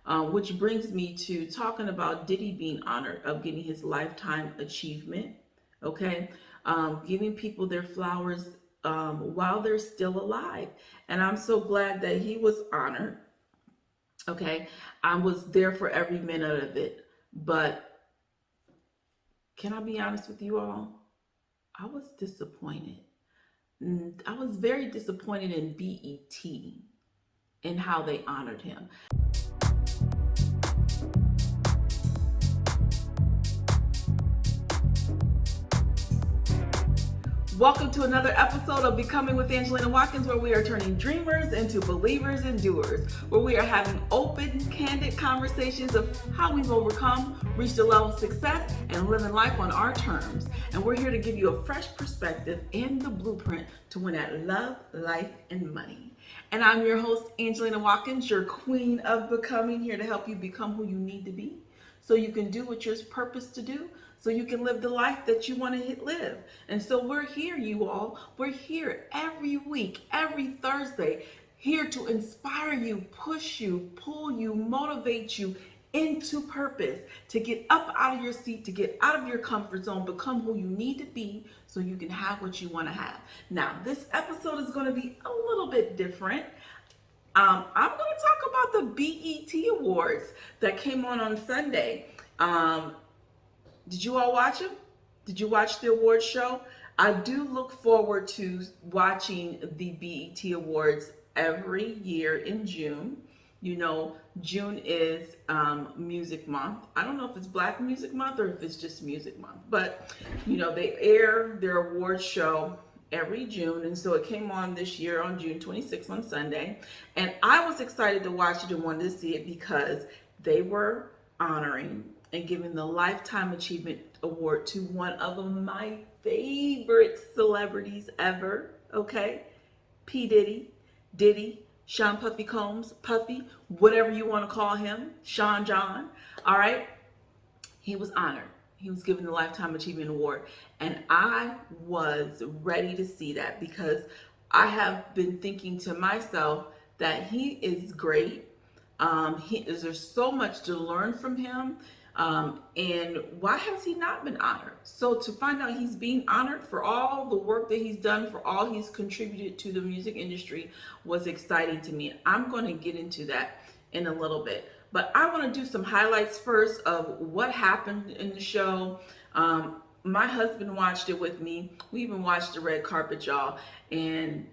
which brings me to talking about Diddy being honored of getting his lifetime achievement. Okay, giving people their flowers while they're still alive, and I'm so glad that he was honored. Okay, I was there for every minute of it, but can I be honest with you all? I was disappointed. I was very disappointed in BET and how they honored him. Welcome to another episode of Becoming with Angelina Watkins, where we are turning dreamers into believers and doers, where we are having open, candid conversations of how we've overcome, reached a level of success, and living life on our terms. And we're here to give you a fresh perspective and the blueprint to win at love, life, and money. And I'm your host, Angelina Watkins, your queen of becoming, here to help you become who you need to be so you can do what you're purposed to do, so you can live the life that you want to live. And so we're here, you all. We're here every week, every Thursday, here to inspire you, push you, pull you, motivate you into purpose, to get up out of your seat, to get out of your comfort zone, become who you need to be so you can have what you want to have. Now, this episode is going to be a little bit different. I'm going to talk about the BET Awards that came on Sunday. Did you all watch them? Did you watch the awards show? I do look forward to watching the BET Awards every year in June. You know, June is Music Month. I don't know if it's Black Music Month or if it's just Music Month, but you know, they air their awards show every June, and so it came on this year on June 26th on Sunday, and I was excited to watch it and wanted to see it because they were honoring and giving the Lifetime Achievement Award to one of my favorite celebrities ever, okay? P. Diddy, Sean Puffy Combs, Puffy, whatever you want to call him, Sean John, all right? He was honored. He was given the Lifetime Achievement Award. And I was ready to see that because I have been thinking to myself that he is great. There's so much to learn from him. And why has he not been honored? So to find out he's being honored for all the work that he's done, for all he's contributed to the music industry was exciting to me. I'm going to get into that in a little bit. But I want to do some highlights first of what happened in the show. My husband watched it with me. We even watched the red carpet, y'all, and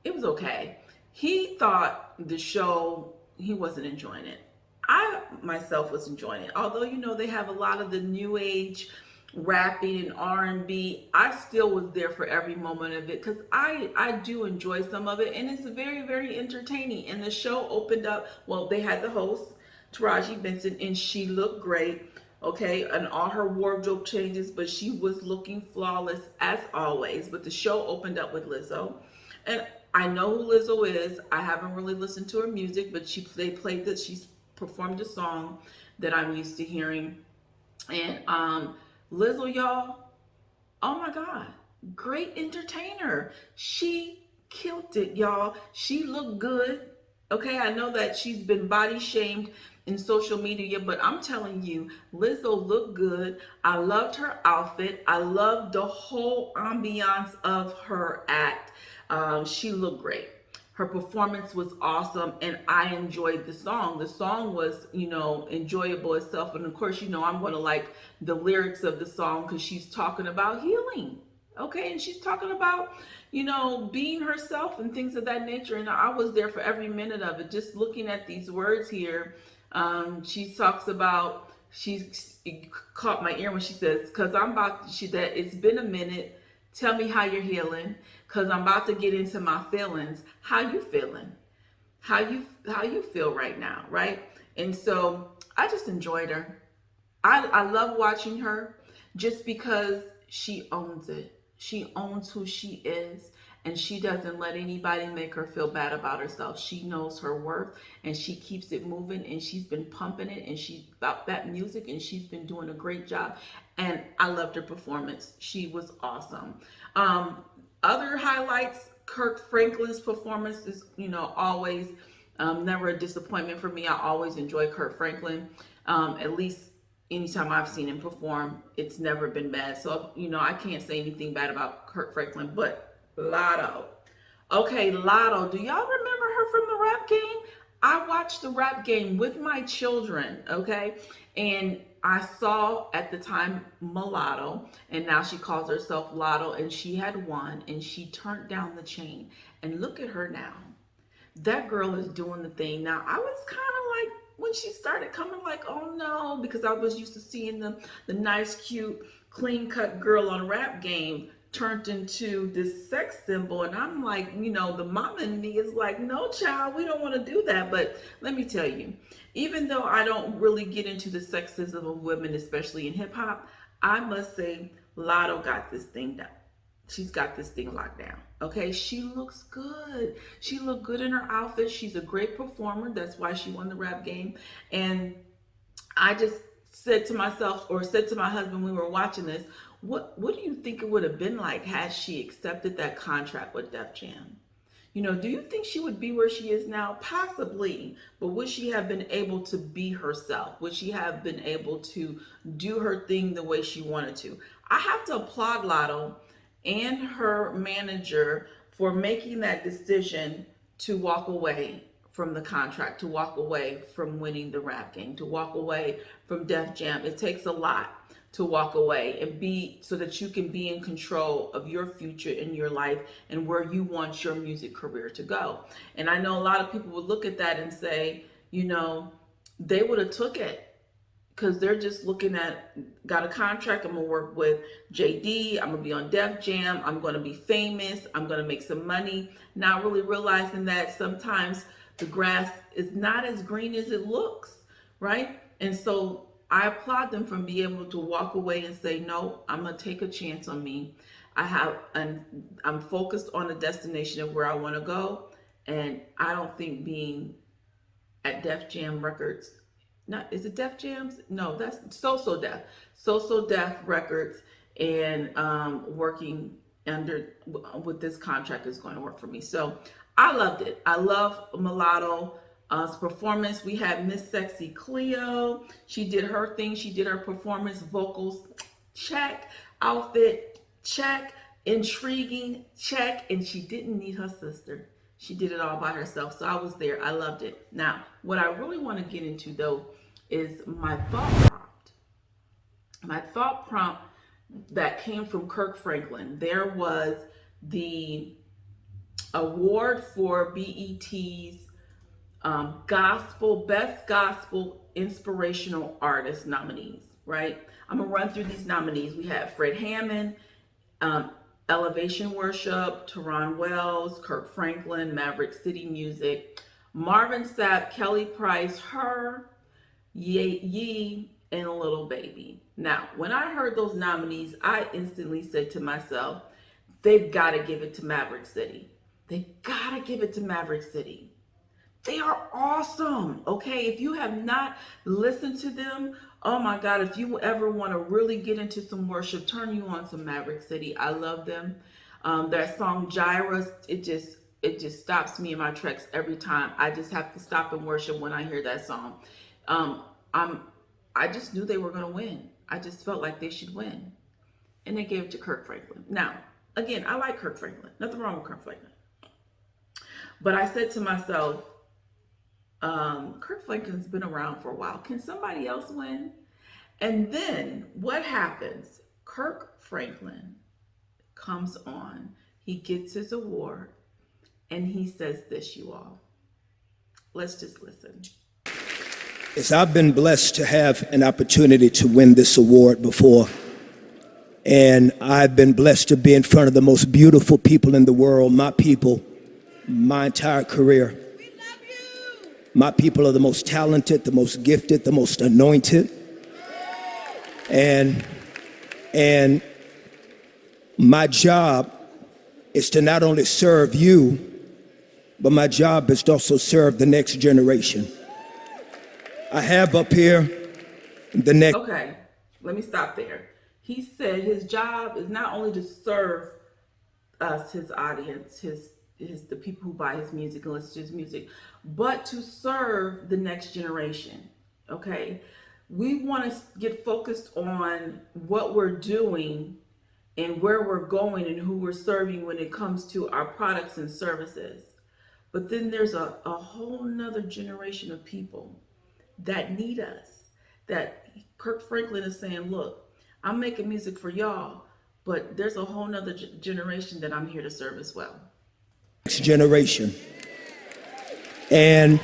it was okay. He thought the show, he wasn't enjoying it. I myself was enjoying it. Although, you know, they have a lot of the new age rapping and R&B, I still was there for every moment of it because I do enjoy some of it, and it's very, very entertaining. And the show opened up, well, they had the host, Taraji Benson, and she looked great, okay, and all her wardrobe changes, but she was looking flawless as always. But the show opened up with Lizzo, and I know who Lizzo is. I haven't really listened to her music, but they played that she performed a song that I'm used to hearing. And Lizzo, y'all, oh my God, great entertainer. She killed it, y'all. She looked good. Okay, I know that she's been body shamed in social media, but I'm telling you, Lizzo looked good. I loved her outfit. I loved the whole ambiance of her act. She looked great. Her performance was awesome, and I enjoyed the song. The song was, you know, enjoyable itself. And of course, you know, I'm going to like the lyrics of the song because she's talking about healing. Okay, and she's talking about, you know, being herself and things of that nature. And I was there for every minute of it, just looking at these words here. She talks about, it caught my ear when she says, because that it's been a minute. Tell me how you're healing, because I'm about to get into my feelings. How you feeling? How you feel right now, right? And so I just enjoyed her. I love watching her just because she owns it. She owns who she is, and she doesn't let anybody make her feel bad about herself. She knows her worth, and she keeps it moving, and she's been pumping it, and she's about that music, and she's been doing a great job. And I loved her performance. She was awesome. Other highlights, Kirk Franklin's performance is, you know, always Never a disappointment for me. I always enjoy Kirk Franklin. At least anytime I've seen him perform, it's never been bad. So, I can't say anything bad about Kirk Franklin, but Latto. Okay, Latto. Do y'all remember her from the rap game? I watched the rap game with my children, okay? And I saw at the time Mulatto, and now she calls herself Latto, and she had won, and she turned down the chain. And look at her now. That girl is doing the thing. Now, I was kind of like, when she started coming, like, oh no, because I was used to seeing the nice, cute, clean-cut girl on rap game turned into this sex symbol. And I'm like, the mama in me is like, no, child, we don't want to do that. But let me tell you, even though I don't really get into the sexism of women, especially in hip hop, I must say Latto got this thing done. She's got this thing locked down. Okay, she looks good. She looked good in her outfit. She's a great performer. That's why she won the rap game. And I just said to myself, or said to my husband when we were watching this, what do you think it would have been like had she accepted that contract with Def Jam? Do you think she would be where she is now? Possibly, but would she have been able to be herself? Would she have been able to do her thing the way she wanted to? I have to applaud Latto and her manager for making that decision to walk away from the contract, to walk away from winning the rap game, to walk away from Def Jam. It takes a lot to walk away and be so that you can be in control of your future in your life and where you want your music career to go. And I know a lot of people would look at that and say, they would have took it because they're just looking at, got a contract, I'm gonna work with JD, I'm gonna be on Def Jam, I'm gonna be famous, I'm gonna make some money, not really realizing that sometimes the grass is not as green as it looks, right? And so I applaud them for being able to walk away and say, no, I'm gonna take a chance on me. I'm focused on the destination of where I wanna go. And I don't think being at Def Jam Records, is it Def Jams? No, that's So Def Records, and working with this contract is going to work for me. So I loved it. I love Mulatto's performance. We had Miss Sexy Cleo. She did her thing. She did her performance, vocals, check, outfit, check, intriguing, check, and she didn't need her sister. She did it all by herself. So I was there. I loved it. Now, what I really want to get into, though, is my thought prompt. My thought prompt that came from Kirk Franklin. There was the award for BET's Best Gospel Inspirational Artist nominees, right? I'm going to run through these nominees. We have Fred Hammond, Elevation Worship, Teron Wells, Kirk Franklin, Maverick City Music, Marvin Sapp, Kelly Price, Her, Yee, and Little Baby. Now, when I heard those nominees, I instantly said to myself, they've got to give it to Maverick City. They got to give it to Maverick City. They are awesome, okay? If you have not listened to them, oh my God, if you ever want to really get into some worship, turn you on some Maverick City. I love them. That song Gyra, it just stops me in my tracks every time. I just have to stop and worship when I hear that song. I just knew they were going to win. I just felt like they should win. And they gave it to Kirk Franklin. Now, again, I like Kirk Franklin. Nothing wrong with Kirk Franklin. But I said to myself, Kirk Franklin's been around for a while. Can somebody else win? And then what happens? Kirk Franklin comes on. He gets his award. And he says this, you all. Let's just listen. Yes, I've been blessed to have an opportunity to win this award before. And I've been blessed to be in front of the most beautiful people in the world, my people, my entire career. We love you. My people are the most talented, the most gifted, the most anointed. And my job is to not only serve you, but my job is to also serve the next generation. I have up here the next. Okay, let me stop there. He said his job is not only to serve us, his audience, the people who buy his music and listen to his music, but to serve the next generation. Okay, we want to get focused on what we're doing and where we're going and who we're serving when it comes to our products and services. But then there's a whole nother generation of people that need us. That Kirk Franklin is saying, look, I'm making music for y'all, but there's a whole nother generation that I'm here to serve as well. Next generation. And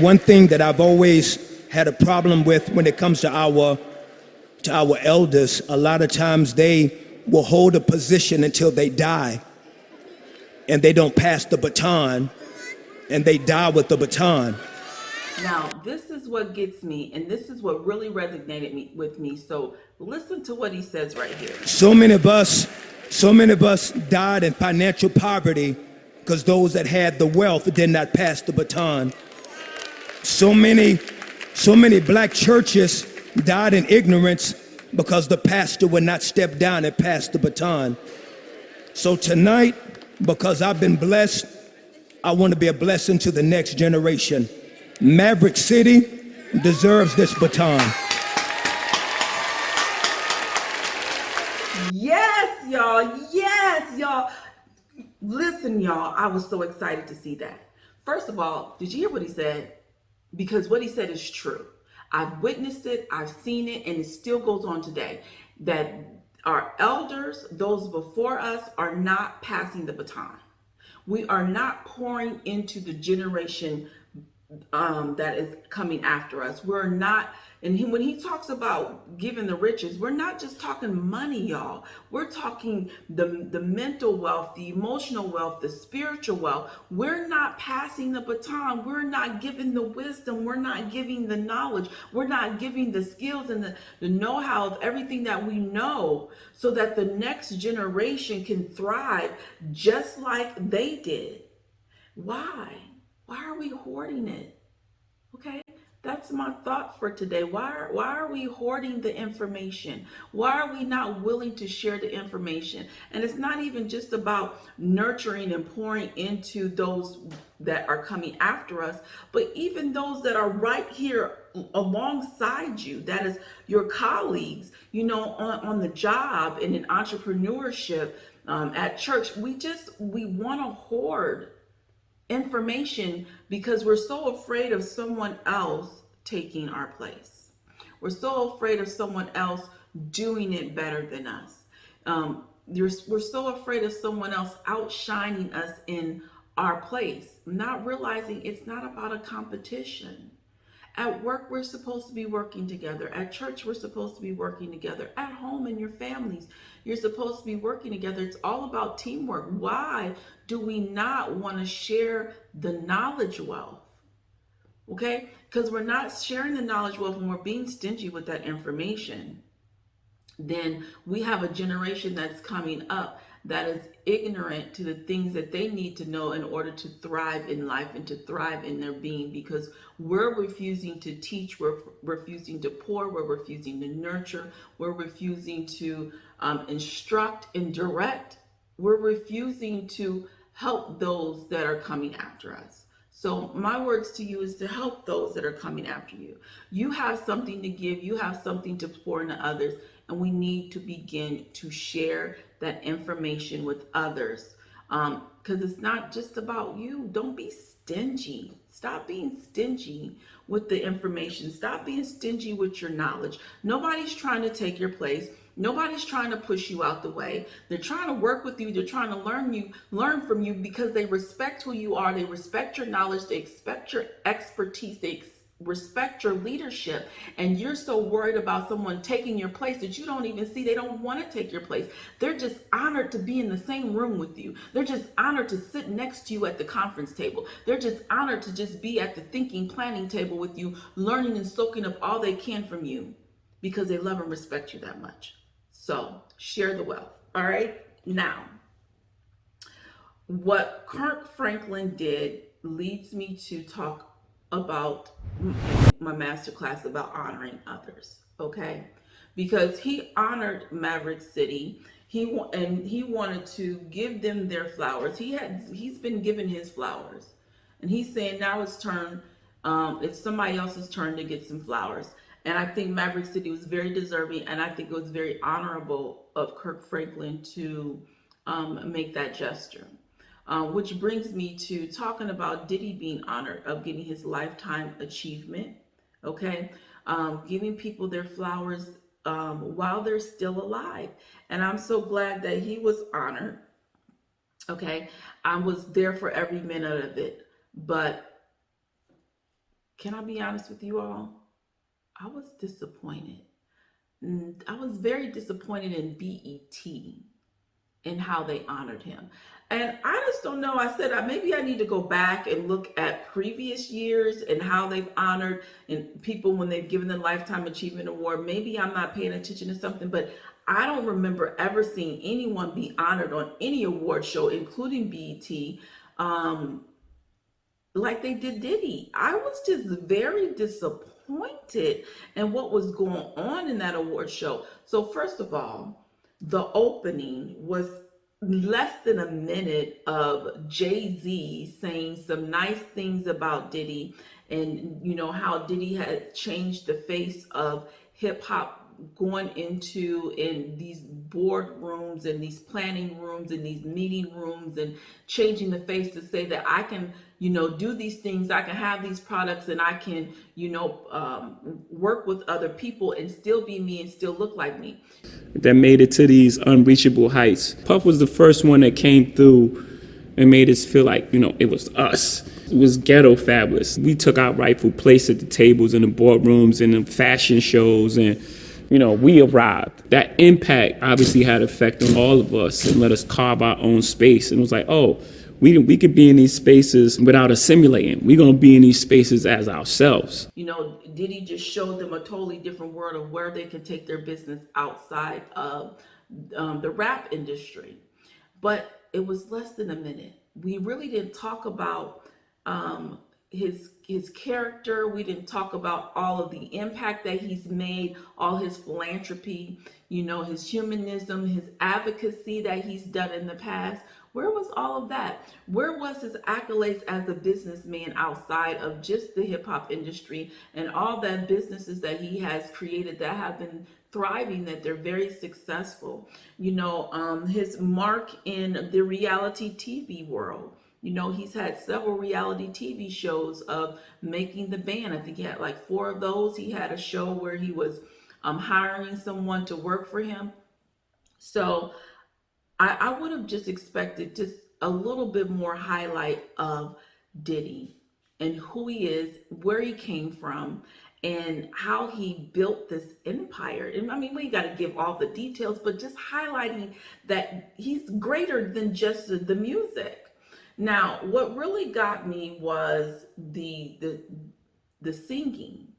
one thing that I've always had a problem with when it comes to our elders, a lot of times they will hold a position until they die, and they don't pass the baton, and they die with the baton. Now, this is what gets me, and this is what really resonated with me. So listen to what he says right here. So many of us died in financial poverty because those that had the wealth did not pass the baton. So many black churches died in ignorance because the pastor would not step down and pass the baton. So tonight, because I've been blessed, I want to be a blessing to the next generation. Maverick City deserves this baton. Yes, y'all. Yes, y'all. Listen, y'all, I was so excited to see that. First of all, did you hear what he said? Because what he said is true. I've witnessed it, I've seen it, and it still goes on today. That our elders, those before us, are not passing the baton. We are not pouring into the generation that is coming after us. We're not, and when he talks about giving the riches, we're not just talking money, y'all. We're talking the mental wealth, the emotional wealth, the spiritual wealth. We're not passing the baton. We're not giving the wisdom. We're not giving the knowledge. We're not giving the skills and the know-how of everything that we know so that the next generation can thrive just like they did. Why? Why are we hoarding it? Okay, that's my thought for today. Why are we hoarding the information? Why are we not willing to share the information? And it's not even just about nurturing and pouring into those that are coming after us, but even those that are right here alongside you, that is your colleagues, you know, on the job and in entrepreneurship, at church. We want to hoard information because we're so afraid of someone else taking our place. We're so afraid of someone else doing it better than us. We're so afraid of someone else outshining us in our place, not realizing it's not about a competition. At work, we're supposed to be working together. At church, we're supposed to be working together. At home, in your families, you're supposed to be working together. It's all about teamwork. Why do we not want to share the knowledge wealth? Okay? Because we're not sharing the knowledge wealth and we're being stingy with that information. Then we have a generation that's coming up that is ignorant to the things that they need to know in order to thrive in life and to thrive in their being, because we're refusing to teach, we're refusing to pour, we're refusing to nurture, we're refusing to instruct and direct, we're refusing to help those that are coming after us. So my words to you is to help those that are coming after you. You have something to give, you have something to pour into others, and we need to begin to share that information with others. Because it's not just about you. Don't be stingy. Stop being stingy with the information. Stop being stingy with your knowledge. Nobody's trying to take your place. Nobody's trying to push you out the way. They're trying to work with you. They're trying to learn from you because they respect who you are. They respect your knowledge. They expect your expertise. They respect your leadership. And you're so worried about someone taking your place that you don't even see. They don't want to take your place. They're just honored to be in the same room with you. They're just honored to sit next to you at the conference table. They're just honored to just be at the thinking, planning table with you, learning and soaking up all they can from you because they love and respect you that much. So share the wealth. All right. Now, what Kirk Franklin did leads me to talk about my masterclass about honoring others. Okay. Because he honored Maverick City. He wanted to give them their flowers. He's been given his flowers, and he's saying now it's somebody else's turn to get some flowers. And I think Maverick City was very deserving, and I think it was very honorable of Kirk Franklin to make that gesture. Which brings me to talking about Diddy being honored of getting his lifetime achievement. Okay, giving people their flowers while they're still alive, and I'm so glad that he was honored. Okay, I was there for every minute of it, but can I be honest with you all? I was disappointed. I was very disappointed in BET and how they honored him. And I just don't know. I said maybe I need to go back and look at previous years and how they've honored and people when they've given the Lifetime Achievement Award. Maybe I'm not paying attention to something, but I don't remember ever seeing anyone be honored on any award show, including BET, like they did Diddy. I was just very disappointed in what was going on in that award show. So first of all, the opening was less than a minute of Jay-Z saying some nice things about Diddy, and how Diddy had changed the face of hip hop, going into in these boardrooms and these planning rooms and these meeting rooms, and changing the face to say that I can do these things, I can have these products, and I can work with other people and still be me and still look like me. That made it to these unreachable heights. Puff was the first one that came through and made us feel like, it was us. It was ghetto fabulous. We took our rightful place at the tables and the boardrooms and the fashion shows, and we arrived. That impact obviously had effect on all of us and let us carve our own space. And it was like, oh, we could be in these spaces without assimilating. We're going to be in these spaces as ourselves. Diddy just showed them a totally different world of where they can take their business outside of the rap industry. But it was less than a minute. We really didn't talk about his character. We didn't talk about all of the impact that he's made, all his philanthropy, his humanism, his advocacy that he's done in the past. Where was all of that? Where was his accolades as a businessman outside of just the hip hop industry and all the businesses that he has created that have been thriving, that they're very successful? His mark in the reality TV world. He's had several reality TV shows of making the band. I think he had like 4 of those. He had a show where he was hiring someone to work for him. So I would have just expected just a little bit more highlight of Diddy and who he is, where he came from, and how he built this empire. And I mean, we got to give all the details, but just highlighting that he's greater than just the music. Now, what really got me was the singing.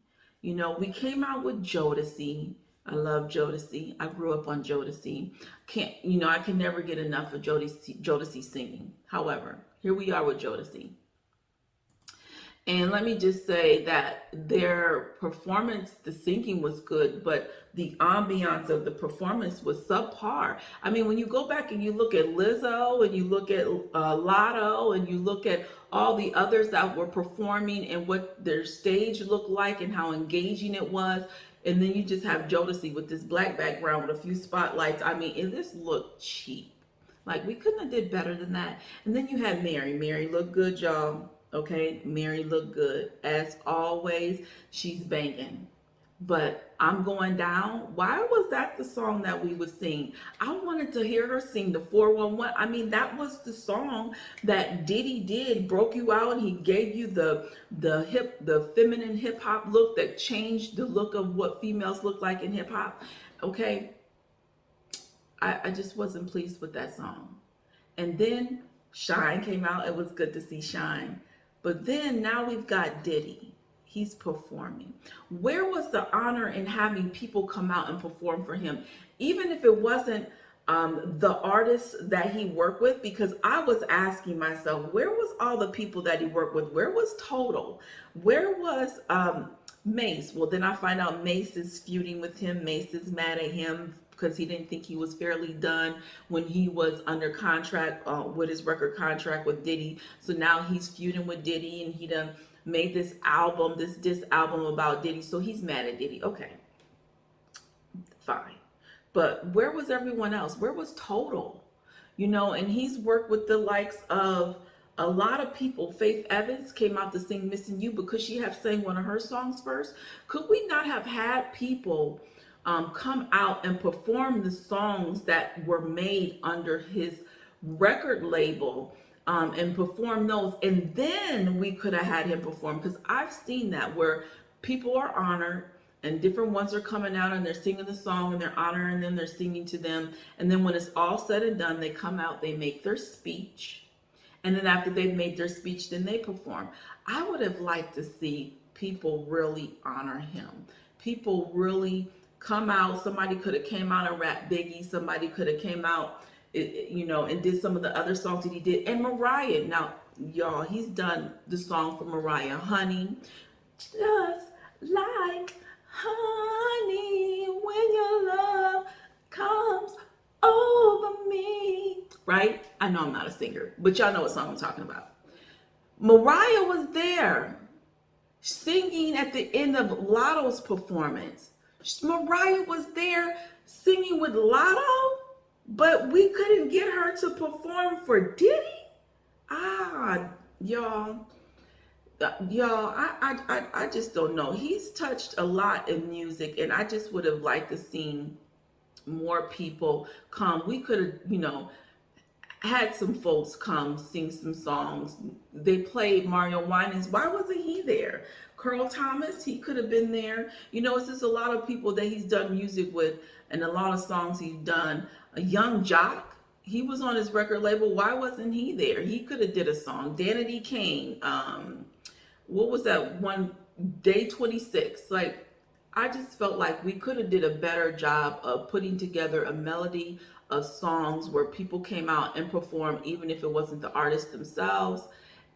We came out with Jodeci. I love Jodeci. I grew up on Jodeci. I can never get enough of Jodeci singing. However, here we are with Jodeci. And let me just say that their performance, the singing was good, but the ambiance of the performance was subpar. I mean, when you go back and you look at Lizzo and you look at Latto and you look at all the others that were performing and what their stage looked like and how engaging it was, and then you just have Jodeci with this black background with a few spotlights. I mean, it just looked cheap. Like, we couldn't have did better than that. And then you had Mary. Mary looked good, y'all. Okay, Mary looked good. As always, she's banging. But I'm Going Down, why was that the song that we would sing? I wanted to hear her sing the 411. I mean, that was the song that Diddy did, broke you out, and he gave you the feminine hip hop look that changed the look of what females look like in hip hop. Okay, I just wasn't pleased with that song. And then Shine came out. It was good to see Shine. But then now we've got Diddy. He's performing. Where was the honor in having people come out and perform for him? Even if it wasn't the artists that he worked with, because I was asking myself, where was all the people that he worked with? Where was Total? Where was Mace? Well, then I find out Mace is feuding with him. Mace is mad at him because he didn't think he was fairly done when he was under contract with his record contract with Diddy. So now he's feuding with Diddy, and he done made this album, this diss album about Diddy. So he's mad at Diddy. Okay, fine. But where was everyone else? Where was Total? And he's worked with the likes of a lot of people. Faith Evans came out to sing Missing You because she had sang one of her songs first. Could we not have had people come out and perform the songs that were made under his record label, and perform those, and then we could have had him perform? Because I've seen that where people are honored and different ones are coming out and they're singing the song and they're honoring them, they're singing to them, and then when it's all said and done, they come out, they make their speech, and then after they've made their speech, then they perform. I would have liked to see people really honor him. People really come out. Somebody could have came out and rapped Biggie. Somebody could have came out, and did some of the other songs that he did. And Mariah, now, y'all, he's done the song for Mariah, Honey, just like honey, when your love comes over me. Right? I know I'm not a singer, but y'all know what song I'm talking about. Mariah was there singing at the end of Latto's performance. Mariah was there singing with Latto, but we couldn't get her to perform for Diddy? Y'all, I just don't know. He's touched a lot in music, and I just would have liked to see more people come. We could have, had some folks come sing some songs. They played Mario Winans. Why wasn't he there? Carl Thomas, he could have been there. It's just a lot of people that he's done music with, and a lot of songs he's done. A Young Jock, he was on his record label. Why wasn't he there? He could have did a song. Danity Kane, what was that one, Day 26? Like, I just felt like we could have did a better job of putting together a melody of songs where people came out and performed, even if it wasn't the artists themselves,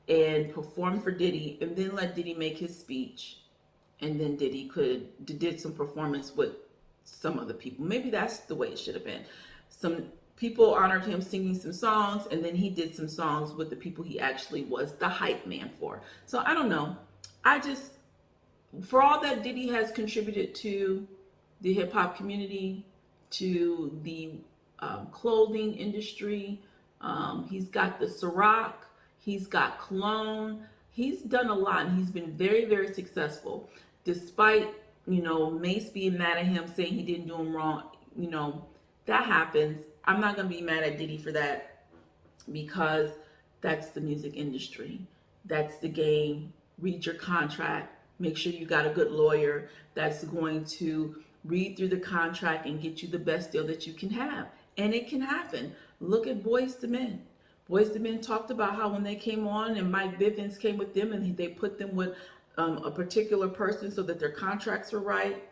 and performed for Diddy, and then let Diddy make his speech, and then Diddy did some performance with some other people. Maybe that's the way it should have been. Some people honored him singing some songs, and then he did some songs with the people he actually was the hype man for. So I don't know. For all that Diddy has contributed to the hip hop community, to the clothing industry, he's got the Ciroc, he's got cologne, he's done a lot, and he's been very, very successful. Despite, Mace being mad at him, saying he didn't do him wrong, that happens. I'm not going to be mad at Diddy for that, because that's the music industry. That's the game. Read your contract. Make sure you got a good lawyer that's going to read through the contract and get you the best deal that you can have. And it can happen. Look at Boyz II Men. Boyz II Men talked about how when they came on and Mike Bivins came with them and they put them with a particular person so that their contracts were right,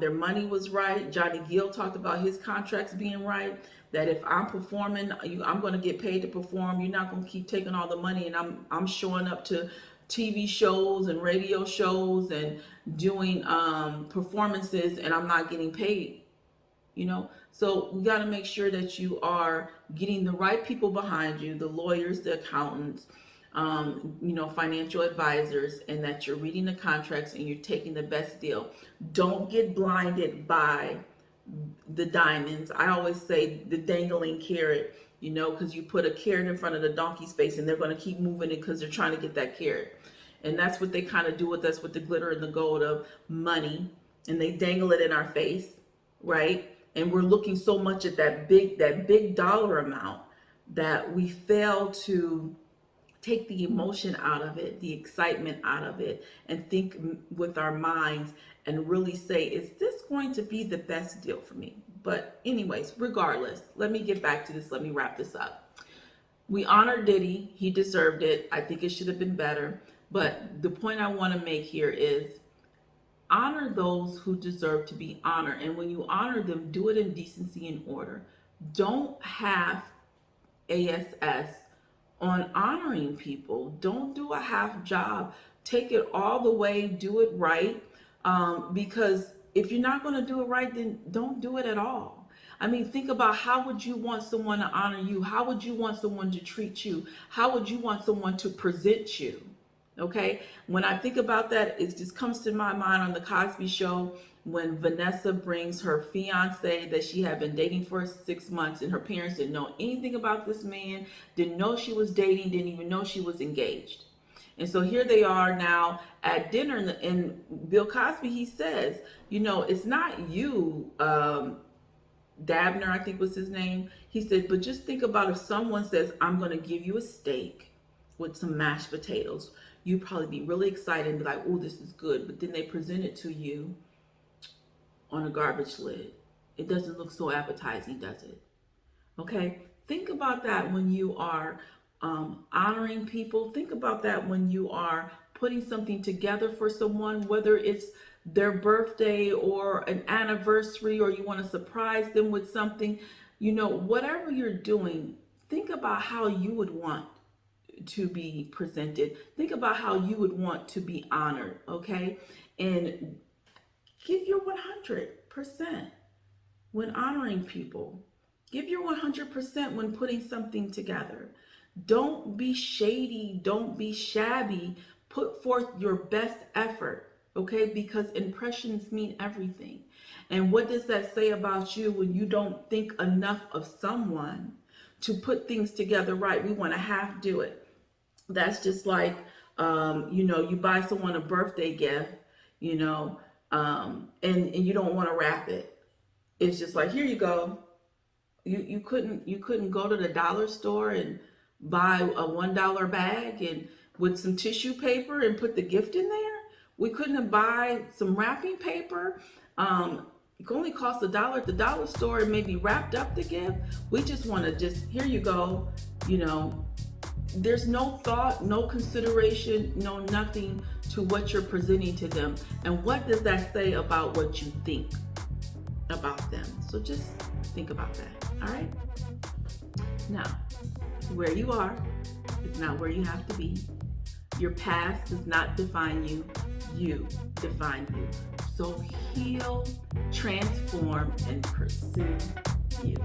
their money was right. Johnny Gill talked about his contracts being right, that if I'm performing, I'm going to get paid to perform. You're not going to keep taking all the money, and I'm showing up to TV shows and radio shows and doing performances, and I'm not getting paid. So we got to make sure that you are getting the right people behind you, the lawyers, the accountants, financial advisors, and that you're reading the contracts and you're taking the best deal. Don't get blinded by the diamonds. I always say the dangling carrot, because you put a carrot in front of the donkey's face and they're going to keep moving it because they're trying to get that carrot. And that's what they kind of do with us with the glitter and the gold of money. And they dangle it in our face, right? And we're looking so much at that big dollar amount that we fail to take the emotion out of it, the excitement out of it, and think with our minds and really say, is this going to be the best deal for me? But anyways, regardless, let me get back to this. Let me wrap this up. We honored Diddy. He deserved it. I think it should have been better. But the point I want to make here is honor those who deserve to be honored. And when you honor them, do it in decency and order. Don't have ASS on honoring people. Don't do a half job. Take it all the way. Do it right. Because if you're not going to do it right, then don't do it at all. I mean, think about, how would you want someone to honor you? How would you want someone to treat you? How would you want someone to present you? Okay, when I think about that, it just comes to my mind on the Cosby Show when Vanessa brings her fiance that she had been dating for 6 months, and her parents didn't know anything about this man, didn't know she was dating, didn't even know she was engaged. And so here they are now at dinner, and Bill Cosby, he says, you know, it's not you, Dabner, I think was his name. He said, but just think about if someone says, I'm going to give you a steak with some mashed potatoes. You'd probably be really excited and be like, oh, this is good. But then they present it to you on a garbage lid. It doesn't look so appetizing, does it? Okay, think about that when you are honoring people. Think about that when you are putting something together for someone, whether it's their birthday or an anniversary, or you want to surprise them with something. You know, whatever you're doing, think about how you would want to be presented. Think about how you would want to be honored, okay? And give your 100% when honoring people. Give your 100% when putting something together. Don't be shady. Don't be shabby. Put forth your best effort, okay? Because impressions mean everything. And what does that say about you when you don't think enough of someone to put things together right? We want to half do it. That's just like, you know, you buy someone a birthday gift, you know, and you don't want to wrap it. It's just like, here you go. You couldn't go to the dollar store and buy a $1 bag and with some tissue paper and put the gift in there. We couldn't buy some wrapping paper. It only costs $1 at the dollar store and maybe wrapped up the gift. We just want to just, here you go, you know. There's no thought, no consideration, no nothing to what you're presenting to them. And what does that say about what you think about them? So just think about that, all right? Now, where you are is not where you have to be. Your past does not define you. You define you. So heal, transform, and pursue you.